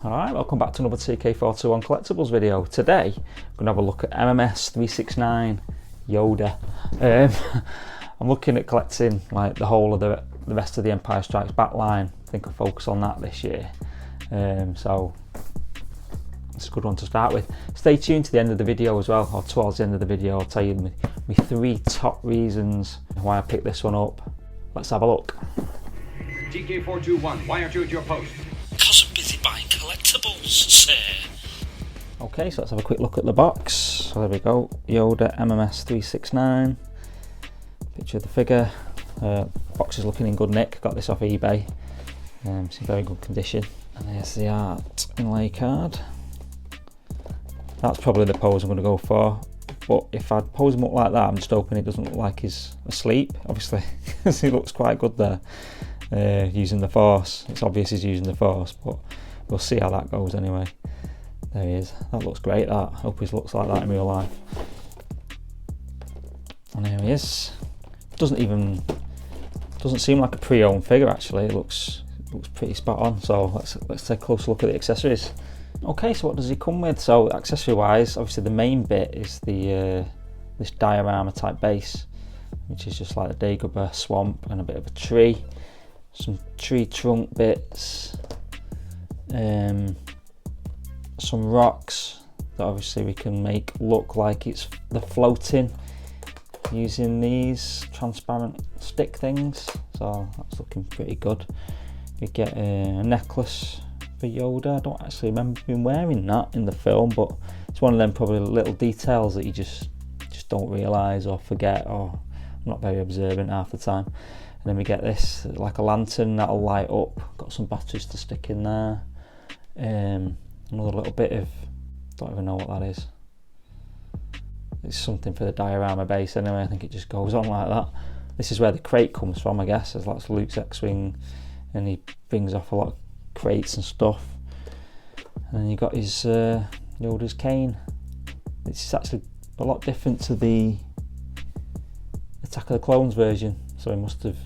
Alright, welcome back to another TK421 collectibles video. Today, I'm going to have a look at MMS369 Yoda. I'm looking at collecting like the whole of the rest of the Empire Strikes Back line. I think I'll focus on that this year. So, it's a good one to start with. Stay tuned to the end of the video as well, or towards the end of the video. I'll tell you my 3 top reasons why I picked this one up. Let's have a look. TK421, why aren't you at your post? Because I'm busy buying collectibles, sir. Okay, so let's have a quick look at the box. So there we go, Yoda MMS369. Picture of the figure. Box is looking in good nick. Got this off eBay. It's in very good condition. And there's the art inlay card. That's probably the pose I'm going to go for. But if I'd pose him up like that, I'm just hoping it doesn't look like he's asleep, obviously, because he looks quite good there. Using the Force. It's obvious he's using the Force, but we'll see how that goes anyway. There he is. That looks great, that. I hope he looks like that in real life. And there he is. Doesn't seem like a pre-owned figure actually. It looks pretty spot on. So let's take a closer look at the accessories. Okay, so what does he come with? So accessory wise, obviously the main bit is the this diorama type base, which is just like a Dagobah swamp and a bit of a tree. Some tree trunk bits, some rocks that obviously we can make look like they're floating using these transparent stick things, so that's looking pretty good. We get a necklace for Yoda. I don't actually remember him wearing that in the film, but it's one of them probably little details that you just don't realise or forget, or I'm not very observant half the time. And then we get this, like a lantern that'll light up, got some batteries to stick in there. Another little bit of, don't even know what that is. It's something for the diorama base anyway, I think it just goes on like that. This is where the crate comes from, I guess, as that's Luke's X-Wing, and he brings off a lot of crates and stuff. And then you got his Yoda's cane. It's actually a lot different to the Attack of the Clones version. So he must have,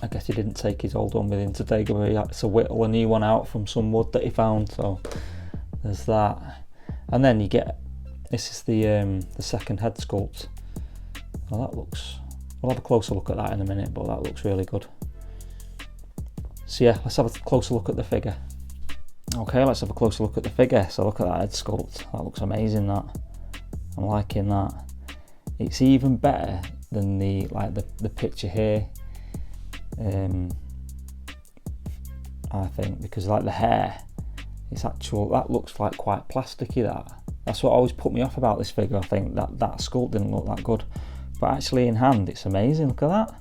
I guess he didn't take his old one with him to Dagobah. He had to whittle a new one out from some wood that he found. So there's that. And then you get, this is the second head sculpt. Well, that looks, we'll have a closer look at that in a minute, but that looks really good. So yeah, let's have a closer look at the figure. Okay, let's have a closer look at the figure. So look at that head sculpt. That looks amazing, that. I'm liking that. It's even better than the picture here, I think, because like the hair, it's actual, that looks like quite plasticky. That's what always put me off about this figure. I think that sculpt didn't look that good, but actually in hand it's amazing. Look at that,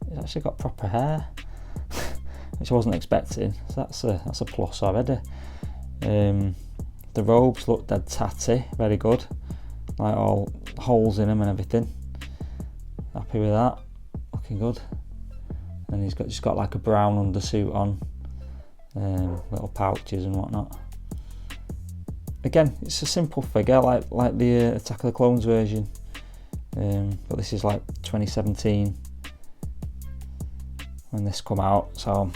it's actually got proper hair, which I wasn't expecting, so that's a plus already. The robes look dead tatty, very good, like all holes in them and everything. Happy with that, looking good. And he's just got like a brown undersuit on, little pouches and whatnot. Again, it's a simple figure like the Attack of the Clones version, but this is like 2017 when this come out, so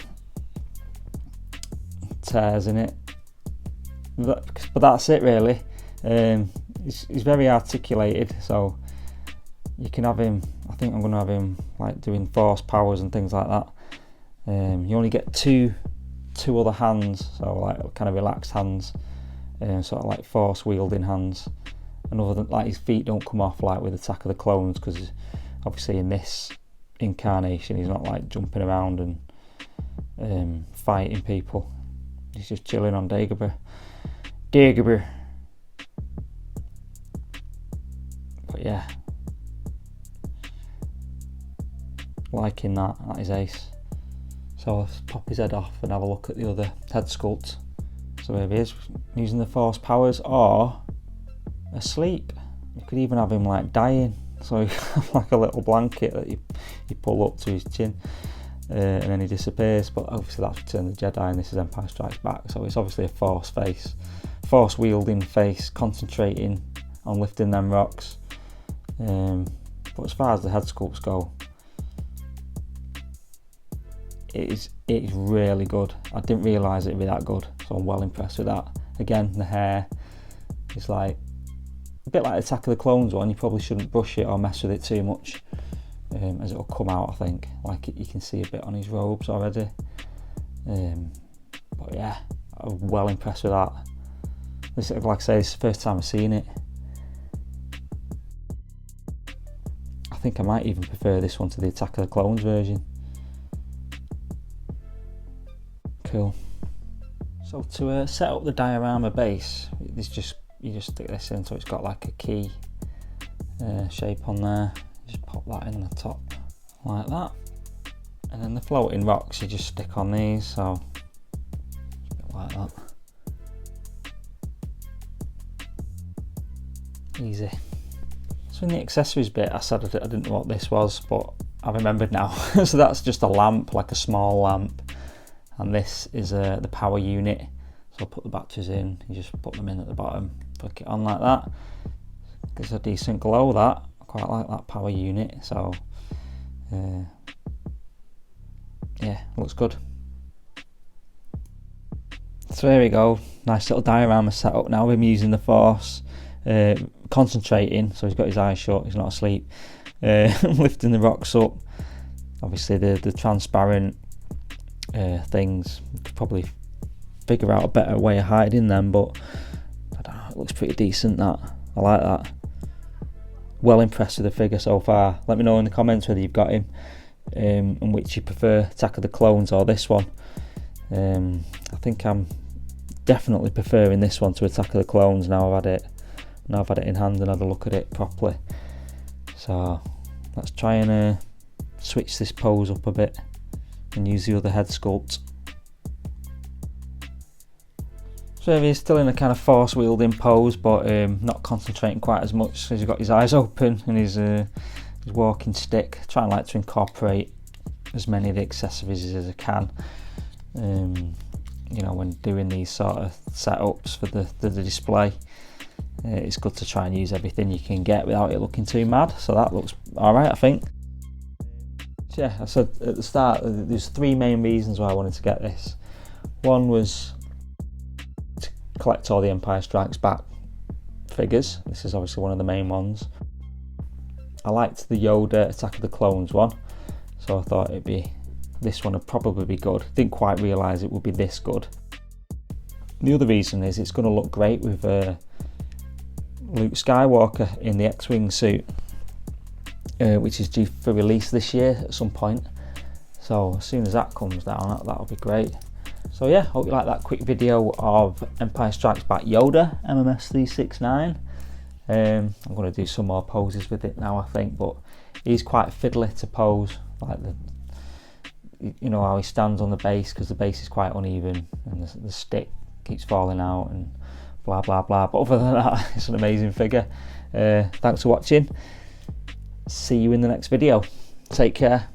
tears in it. But that's it really. He's very articulated, so you can have him, I think I'm going to have him like doing Force powers and things like that. You only get two other hands, so like kind of relaxed hands, sort of like Force wielding hands. And other than, like, his feet don't come off like with Attack of the Clones, because obviously in this incarnation he's not like jumping around and fighting people. He's just chilling on Dagobah. But yeah, liking that is ace. So let's pop his head off and have a look at the other head sculpt. So here he is, using the Force powers or asleep. You could even have him like dying, so you have like a little blanket that you pull up to his chin, and then he disappears. But obviously that's Return of the Jedi and this is Empire Strikes Back, so it's obviously a Force face, Force wielding face, concentrating on lifting them rocks. But as far as the head sculpts go, it is really good. I didn't realise it'd be that good, so I'm well impressed with that. Again, the hair is like a bit like Attack of the Clones one. You probably shouldn't brush it or mess with it too much, as it'll come out, I think. Like you can see a bit on his robes already. But yeah, I'm well impressed with that. This, like I say, this is the first time I've seen it. I think I might even prefer this one to the Attack of the Clones version. Cool. So to set up the diorama base, you just stick this in, so it's got like a key shape on there. Just pop that in the top like that, and then the floating rocks you just stick on these, so like that. Easy. So in the accessories bit, I said I didn't know what this was, but I remembered now. So that's just a lamp, like a small lamp, and this is the power unit. So I'll put the batteries in, you just put them in at the bottom, flick it on like that. Gives a decent glow, that. I quite like that power unit, so yeah, looks good. So there we go, nice little diorama set up now. I'm using the Force, concentrating, so he's got his eyes shut, he's not asleep. Lifting the rocks up. Obviously the transparent things, you could probably figure out a better way of hiding them, but I don't know, it looks pretty decent, that. I like that. Well impressed with the figure so far. Let me know in the comments whether you've got him, and which you prefer, Attack of the Clones or this one. I think I'm definitely preferring this one to Attack of the Clones now I've had it in hand and had a look at it properly. So let's try and switch this pose up a bit and use the other head sculpt. So he's still in a kind of force wielding pose, but not concentrating quite as much, as he's got his eyes open and his walking stick. Trying like to incorporate as many of the accessories as I can. You know, when doing these sort of setups for the display, it's good to try and use everything you can get without it looking too mad. So that looks alright, I think. So yeah, I said at the start there's three main reasons why I wanted to get this. One was to collect all the Empire Strikes Back figures. This is obviously one of the main ones. I liked the Yoda Attack of the Clones one, so I thought this one would probably be good. Didn't quite realise it would be this good. The other reason is it's going to look great with Luke Skywalker in the X-Wing suit, which is due for release this year at some point. So as soon as that comes down, that'll be great. So yeah, hope you like that quick video of Empire Strikes Back Yoda, MMS369. I'm going to do some more poses with it now, I think, but he's quite fiddly to pose, like you know how he stands on the base, because the base is quite uneven and the stick keeps falling out and blah blah blah. But other than that, it's an amazing figure. Thanks for watching. See you in the next video. Take care.